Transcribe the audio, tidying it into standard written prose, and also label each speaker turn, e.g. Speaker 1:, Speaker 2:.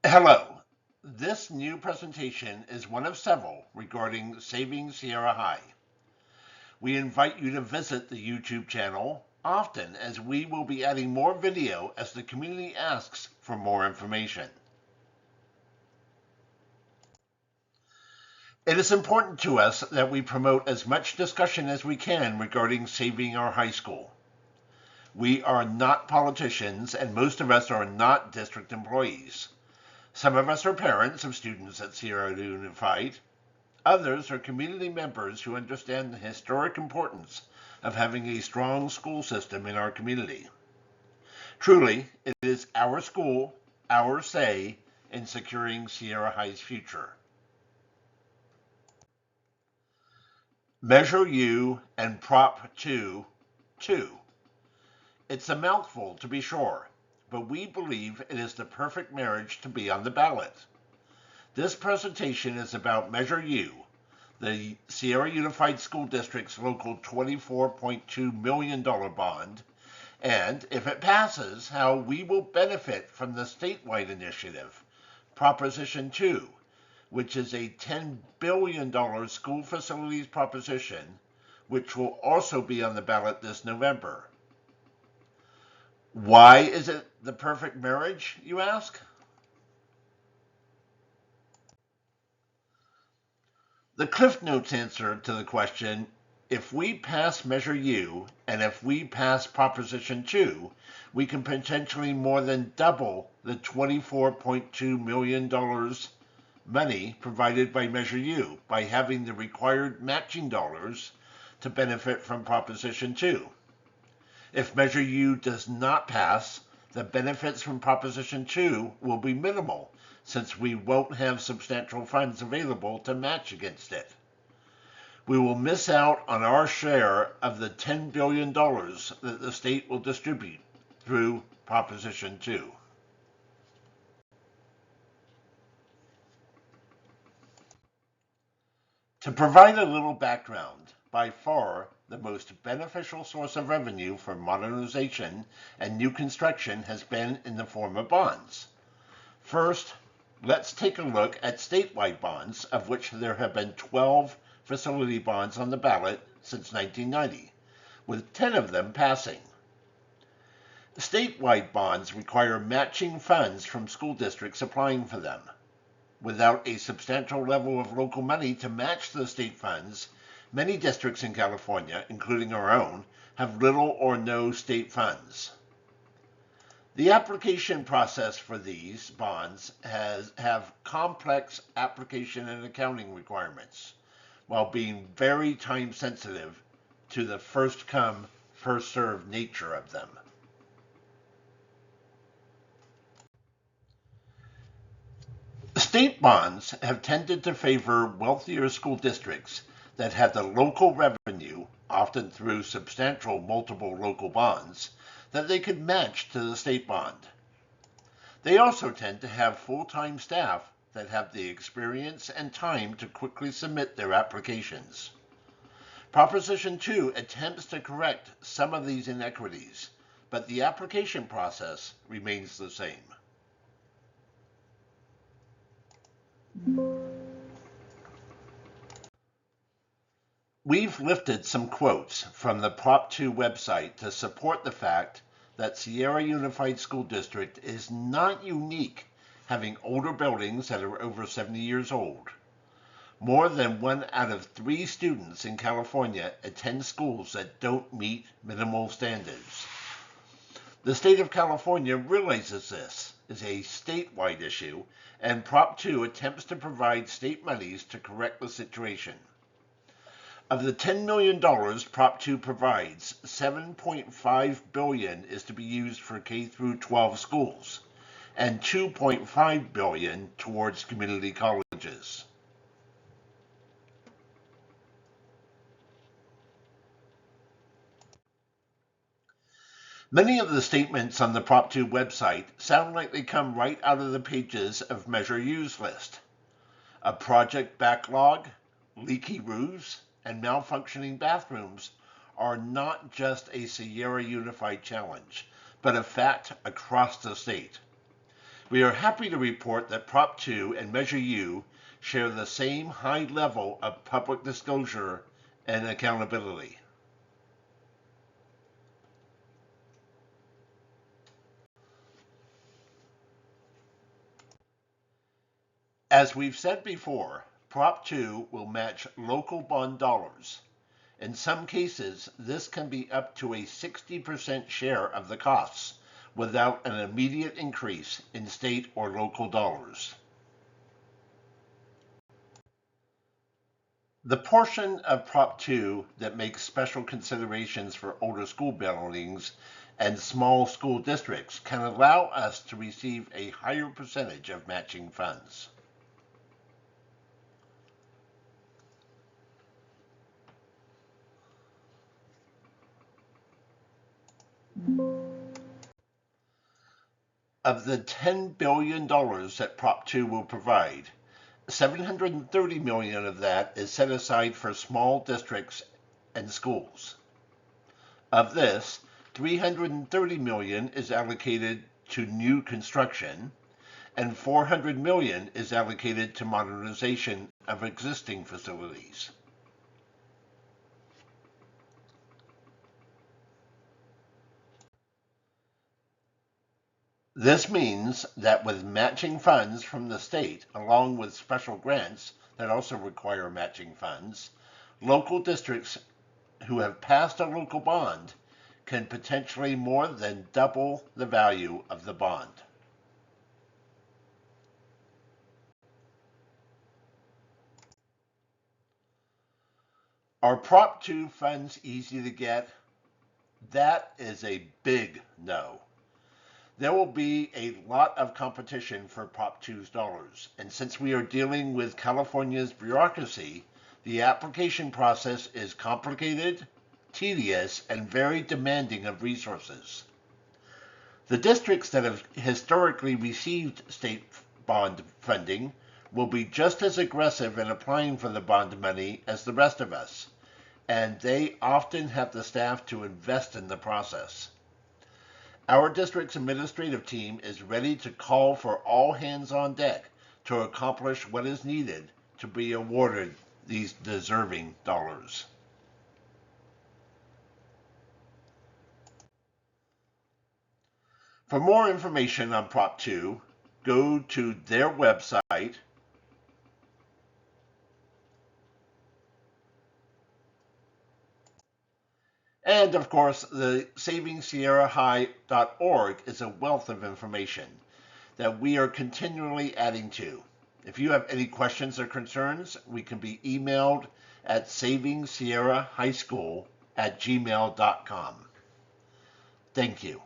Speaker 1: Hello. This new presentation is one of several regarding Saving Sierra High. We invite you to visit the YouTube channel often as we will be adding more video as the community asks for more information. It is important to us that we promote as much discussion as we can regarding saving our high school. We are not politicians and most of us are not district employees. Some of us are parents of students at Sierra Unified. Others are community members who understand the historic importance of having a strong school system in our community. Truly, it is our school, our say in securing Sierra High's future. Measure U and Prop 2, 2. It's a mouthful to be sure, but we believe it is the perfect marriage to be on the ballot. This presentation is about Measure U, the Sierra Unified School District's local $24.2 million bond, and if it passes, how we will benefit from the statewide initiative, Proposition 2, which is a $10 billion school facilities proposition, which will also be on the ballot this November. Why is it the perfect marriage, you ask? The Cliff Notes answer to the question, if we pass Measure U and if we pass Proposition 2, we can potentially more than double the $24.2 million money provided by Measure U by having the required matching dollars to benefit from Proposition 2. If Measure U does not pass, the benefits from Proposition 2 will be minimal, since we won't have substantial funds available to match against it. We will miss out on our share of the $10 billion that the state will distribute through Proposition 2. To provide a little background, by far the most beneficial source of revenue for modernization and new construction has been in the form of bonds. First, let's take a look at statewide bonds, of which there have been 12 facility bonds on the ballot since 1990, with 10 of them passing. Statewide bonds require matching funds from school districts applying for them. Without a substantial level of local money to match the state funds, many districts in California, including our own, have little or no state funds. The application process for these bonds have complex application and accounting requirements, while being very time sensitive to the first come, first served nature of them. State bonds have tended to favor wealthier school districts that have the local revenue, often through substantial multiple local bonds, that they could match to the state bond. They also tend to have full-time staff that have the experience and time to quickly submit their applications. Proposition 2 attempts to correct some of these inequities, but the application process remains the same. We've lifted some quotes from the Prop 2 website to support the fact that Sierra Unified School District is not unique, having older buildings that are over 70 years old. More than 1 out of 3 students in California attend schools that don't meet minimal standards. The state of California realizes this is a statewide issue, and Prop 2 attempts to provide state monies to correct the situation. Of the $10 million Prop 2 provides, $7.5 billion is to be used for K-12 schools, and $2.5 billion towards community colleges. Many of the statements on the Prop 2 website sound like they come right out of the pages of Measure U's list. A project backlog, leaky roofs, and malfunctioning bathrooms are not just a Sierra Unified challenge, but a fact across the state. We are happy to report that Prop 2 and Measure U share the same high level of public disclosure and accountability. As we've said before, Prop 2 will match local bond dollars. In some cases, this can be up to a 60% share of the costs without an immediate increase in state or local dollars. The portion of Prop 2 that makes special considerations for older school buildings and small school districts can allow us to receive a higher percentage of matching funds. Of the $10 billion that Prop 2 will provide, $730 million of that is set aside for small districts and schools. Of this, $330 million is allocated to new construction, and $400 million is allocated to modernization of existing facilities. This means that with matching funds from the state, along with special grants that also require matching funds, local districts who have passed a local bond can potentially more than double the value of the bond. Are Prop 2 funds easy to get? That is a big no. There will be a lot of competition for Prop 2's dollars, and since we are dealing with California's bureaucracy, the application process is complicated, tedious, and very demanding of resources. The districts that have historically received state bond funding will be just as aggressive in applying for the bond money as the rest of us, and they often have the staff to invest in the process. Our district's administrative team is ready to call for all hands on deck to accomplish what is needed to be awarded these deserving dollars. For more information on Prop 2, go to their website, and of course, the SavingSierraHigh.org is a wealth of information that we are continually adding to. If you have any questions or concerns, we can be emailed at savingsierrahighschool@gmail.com. Thank you.